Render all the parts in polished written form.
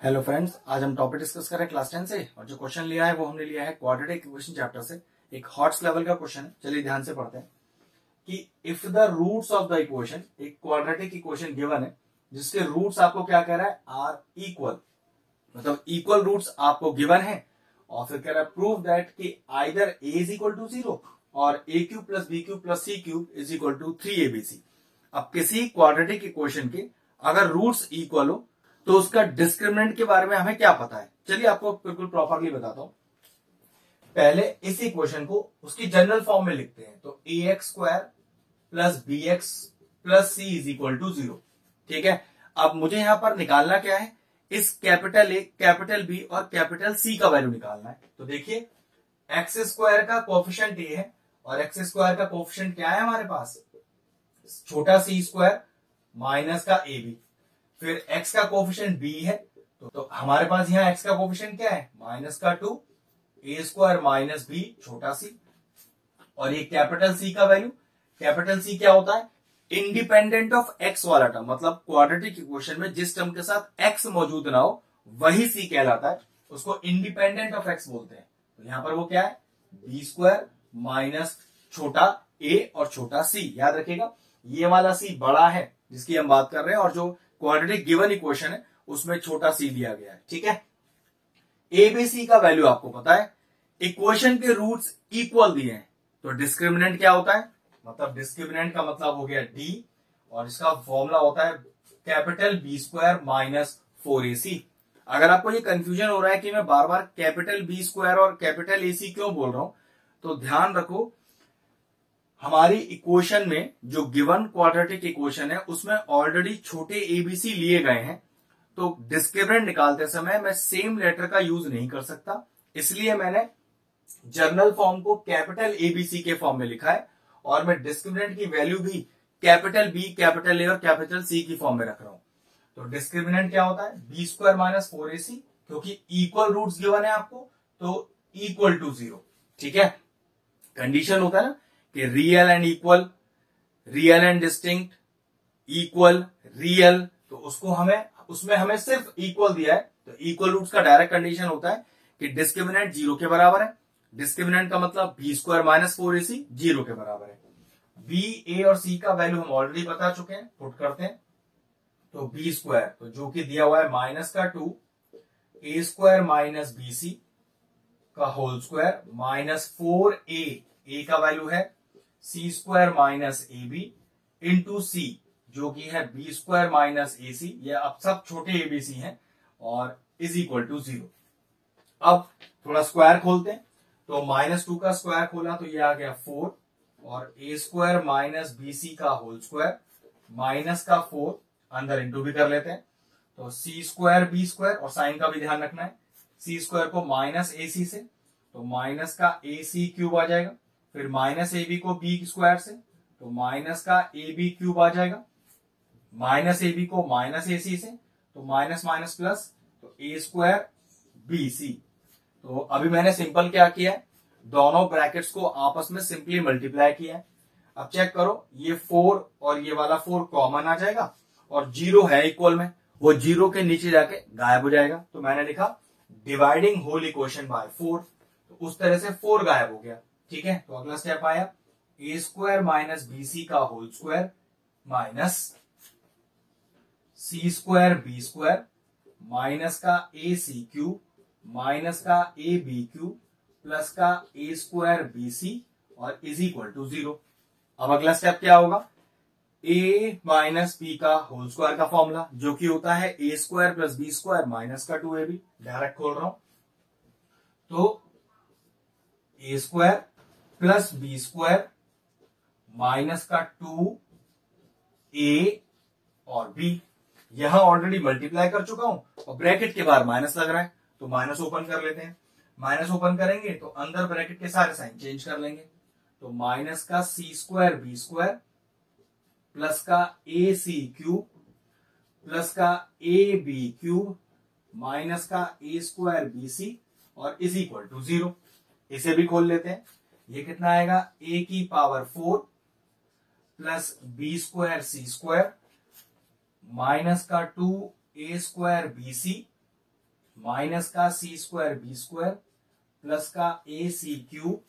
Hello friends, आज हम topic discuss कर रहे हैं क्लास 10 से। और जो क्वेश्चन लिया है वो हमने लिया है क्वाड्रेटिक इक्वेशन चैप्टर से। एक हॉट्स लेवल का क्वेश्चन है। चलिए ध्यान से पढ़ते हैं कि if the roots of the equation, एक क्वाड्रेटिक इक्वेशन गिवन है जिसके रूट्स आपको क्या कह रहा है, आर इक्वल, मतलब इक्वल रूट्स आपको गिवन है। और फिर कह रहा है प्रूव दैट कि either a is equal to 0 और a cube plus b cube plus c cube is equal to 3abc। अब किसी क्वाड्रेटिक इक्वेशन के अगर रूट्स इक्वल हो तो उसका डिस्क्रिमिनेंट के बारे में हमें क्या पता है। चलिए आपको बिल्कुल प्रॉपरली बताता हूं। पहले इस इक्वेशन को उसकी जनरल फॉर्म में लिखते हैं, तो a x square plus b x plus c is equal to 0। ठीक है, अब मुझे यहां पर निकालना क्या है, इस कैपिटल ए, कैपिटल बी और कैपिटल सी का वैल्यू निकालना है। तो देखिए एक्स स्क्वायर का कोफिशिएंट ए है और एक्स स्क्वायर का कोफिशिएंट क्या है हमारे पास, छोटा सी स्क्वायर माइनस का ए बी। फिर x का कोफिशिएंट b है, तो हमारे पास यहाँ x का कोफिशिएंट क्या है, माइनस का 2 ए स्क्वायर माइनस बी छोटा सी। और ये कैपिटल C का वैल्यू, कैपिटल C क्या होता है, इंडिपेंडेंट ऑफ x वाला टर्म, मतलब क्वाड्रेटिक इक्वेशन में जिस टर्म के साथ x मौजूद ना हो वही C कहलाता है, उसको इंडिपेंडेंट ऑफ x बोलते हैं। तो यहां पर वो क्या है, बी स्क्वायर माइनस छोटा a और छोटा c। याद रखिएगा ये वाला c बड़ा है जिसकी हम बात कर रहे हैं, और जो क्वाड्रेटिक गिवन इक्वेशन है उसमें छोटा सी दिया गया है। ठीक है, एबीसी का वैल्यू आपको पता है, इक्वेशन के रूट्स इक्वल दिए हैं, तो डिस्क्रिमिनेंट क्या होता है, मतलब डिस्क्रिमिनेंट का मतलब हो गया डी, और इसका फॉर्मूला होता है capital B square minus 4ac। अगर आपको ये कंफ्यूजन हो रहा है कि मैं बार बार कैपिटल बी स्क्वायर और कैपिटल एसी क्यों बोल रहा हूं, तो ध्यान रखो हमारी इक्वेशन में जो गिवन क्वाड्रेटिक इक्वेशन है उसमें ऑलरेडी छोटे एबीसी लिए गए हैं, तो डिस्क्रिमिनेंट निकालते समय मैं सेम लेटर का यूज नहीं कर सकता, इसलिए मैंने जर्नल फॉर्म को कैपिटल एबीसी के फॉर्म में लिखा है, और मैं डिस्क्रिमिनेंट की वैल्यू भी कैपिटल बी, कैपिटल ए और कैपिटल सी की फॉर्म में रख रहा हूं। तो डिस्क्रिमिनेंट क्या होता है, बी स्क्वायर माइनस 4ac, क्योंकि इक्वल रूट्स गिवन है आपको, तो इक्वल टू 0। ठीक है, कंडीशन होता है ना कि real and equal, real and distinct, equal, real, तो उसको उसमें हमें सिर्फ इक्वल दिया है, तो इक्वल रूट्स का डायरेक्ट कंडीशन होता है कि डिस्क्रिमिनेंट 0 के बराबर है। डिस्क्रिमिनेंट का मतलब बी स्क्वायर माइनस 4ac 0 के बराबर है। बी, ए और सी का वैल्यू हम ऑलरेडी बता चुके हैं, पुट करते हैं। तो बी स्क्वायर, तो जो कि दिया हुआ है माइनस का 2 a square minus b c का whole square minus 4a, a का वैल्यू है c square minus a b into c, जो कि है b square minus a c, ये अब सब छोटे एबीसी हैं, और इज इक्वल टू 0। अब थोड़ा स्क्वायर खोलते हैं, तो -2 का स्क्वायर खोला तो ये आ गया 4, और ए स्क्वायर माइनस बी सी का होल स्क्वायर माइनस का 4, अंदर इंटू भी कर लेते हैं, तो सी स्क्वायर बी स्क्वायर, और साइन का भी ध्यान रखना है, सी स्क्वायर को माइनस ए सी से, तो माइनस का ए सी क्यूब आ जाएगा, फिर माइनस ए बी को बी स्क्वायर से, तो माइनस का ए बी क्यूब आ जाएगा, माइनस ए बी को माइनस ए सी से, तो माइनस माइनस प्लस, तो ए स्क्वायर बी सी। तो अभी मैंने सिंपल क्या किया है, दोनों ब्रैकेट्स को आपस में सिंपली मल्टीप्लाई किया है। अब चेक करो, ये 4 और ये वाला 4 कॉमन आ जाएगा, और 0 है इक्वल में, वो 0 के नीचे जाके गायब हो जाएगा, तो मैंने लिखा डिवाइडिंग होल इक्वेशन बाय 4, तो उस तरह से 4 गायब हो गया। ठीक है, तो अगला स्टेप आया ए स्क्वायर माइनस बी सी का होल स्क्वायर माइनस सी स्क्वायर बी स्क्वायर माइनस का ए सी क्यूब माइनस का ए बी क्यूब प्लस का ए स्क्वायर बी सी और इज इक्वल टू 0। अब अगला स्टेप क्या होगा, ए माइनस बी का होल स्क्वायर का फॉर्मूला, जो कि होता है a square plus b square minus का 2ab, डायरेक्ट खोल रहा हूं, तो a square plus b square minus का 2a और b, यहां ऑलरेडी मल्टीप्लाई कर चुका हूं, और ब्रैकेट के बाहर माइनस लग रहा है, तो माइनस ओपन कर लेते हैं। माइनस ओपन करेंगे तो अंदर ब्रैकेट के सारे साइन चेंज कर लेंगे, तो माइनस का सी स्क्वायर बी स्क्वायर प्लस का ए सी क्यूब प्लस का ए बी क्यूब माइनस का ए स्क्वायर बी सी और इज इक्वल टू 0। इसे भी खोल लेते हैं, ये कितना आएगा, a की पावर 4 प्लस बी स्क्वायर सी स्क्वायर माइनस का 2a स्क्वायर bc माइनस का सी स्क्वायर बी स्क्वायर प्लस का ए सी क्यूब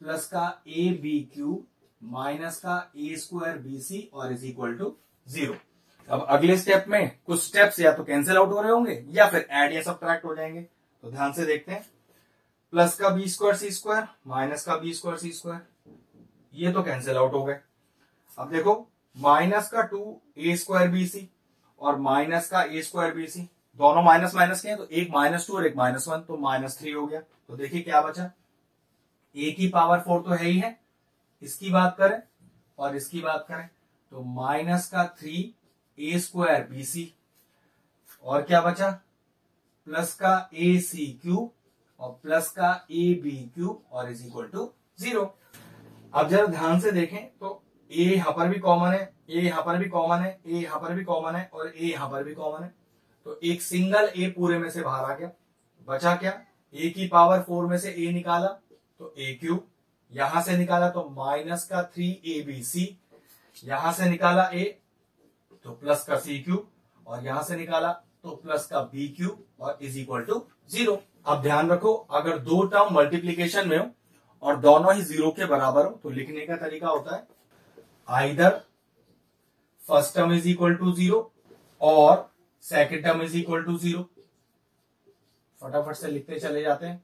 प्लस का ए बी क्यूब माइनस का ए स्क्वायर बी सी और इज इक्वल टू 0। अब अगले स्टेप में कुछ स्टेप्स या तो कैंसिल आउट हो रहे होंगे या फिर ऐड या सब्ट्रैक्ट हो जाएंगे। तो ध्यान से देखते हैं, प्लस का बी स्क्वायर सी स्क्वायर माइनस का बी स्क्वायर सी स्क्वायर, ये तो कैंसिल आउट हो गए। अब देखो माइनस का 2 ए स्क्वायर बी सी और माइनस का ए स्क्वायर बी सी, दोनों माइनस माइनस के हैं तो एक -2 और एक -1, तो -3 हो गया। तो देखिए क्या बचा, ए की पावर 4 तो है ही है, इसकी बात करें और इसकी बात करें तो माइनस का 3 ए स्क्वायर बी सी और क्या बचा प्लस का ए सी क्यूब और प्लस का ए बी क्यूब और इज इक्वल टू 0। अब जरा ध्यान से देखें तो ए यहां पर भी कॉमन है, ए यहां पर भी कॉमन है, ए यहां पर भी कॉमन है और ए यहां पर भी कॉमन है। तो एक सिंगल ए पूरे में से बाहर आ गया, बचा क्या, ए की पावर 4 में से ए निकाला तो ए क्यूब, यहां से निकाला तो माइनस का 3 ए बी सी, यहां से निकाला ए तो प्लस का सी क्यूब और यहां से निकाला तो प्लस का बी क्यूब और इज इक्वल टू 0। अब ध्यान रखो, अगर दो टर्म मल्टीप्लीकेशन में हो और दोनों ही 0 के बराबर हो तो लिखने का तरीका होता है either first term is equal to 0 और second term is equal to 0। फटाफट से लिखते चले जाते हैं।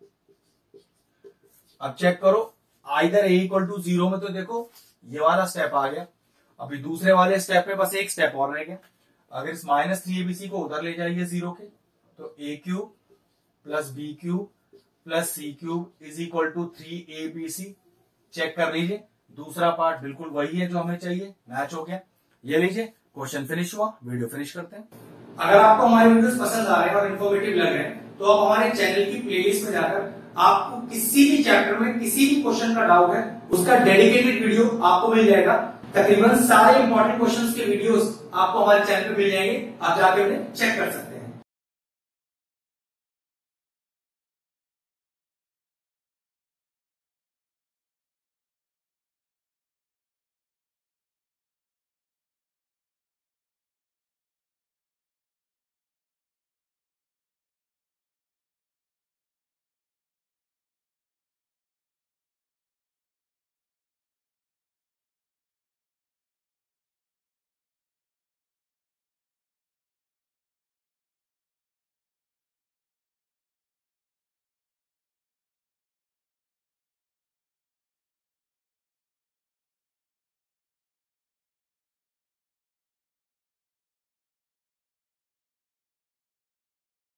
अब चेक करो, आइदर ए इक्वल टू 0 में तो देखो ये वाला स्टेप आ गया, अभी दूसरे वाले स्टेप में बस एक स्टेप और रह गया। अगर इस -3 एबीसी को उधर ले जाइए 0 के तो a cube plus b cube plus c cube is equal to 3 a b c. Check कर लीजिए, दूसरा पार्ट बिल्कुल वही है जो हमें चाहिए, मैच हो गया। ये लीजिए, क्वेश्चन फिनिश हुआ, वीडियो फिनिश करते हैं। अगर आपको हमारे वीडियोस पसंद आ रहे हैं और इन्फॉर्मेटिव लग रहे हैं तो आप हमारे चैनल की प्लेलिस्ट में जाकर आपको किसी भी चैप्टर में किसी भी क्वेश्चन का डाउट है उसका डेडिकेटेड वीडियो आपको मिल जाएगा। तकरीबन सारे इंपॉर्टेंट क्वेश्चंस के वीडियोस आपको हमारे चैनल पे मिल जाएंगे, आप जाके उन्हें चेक कर सकते हैं।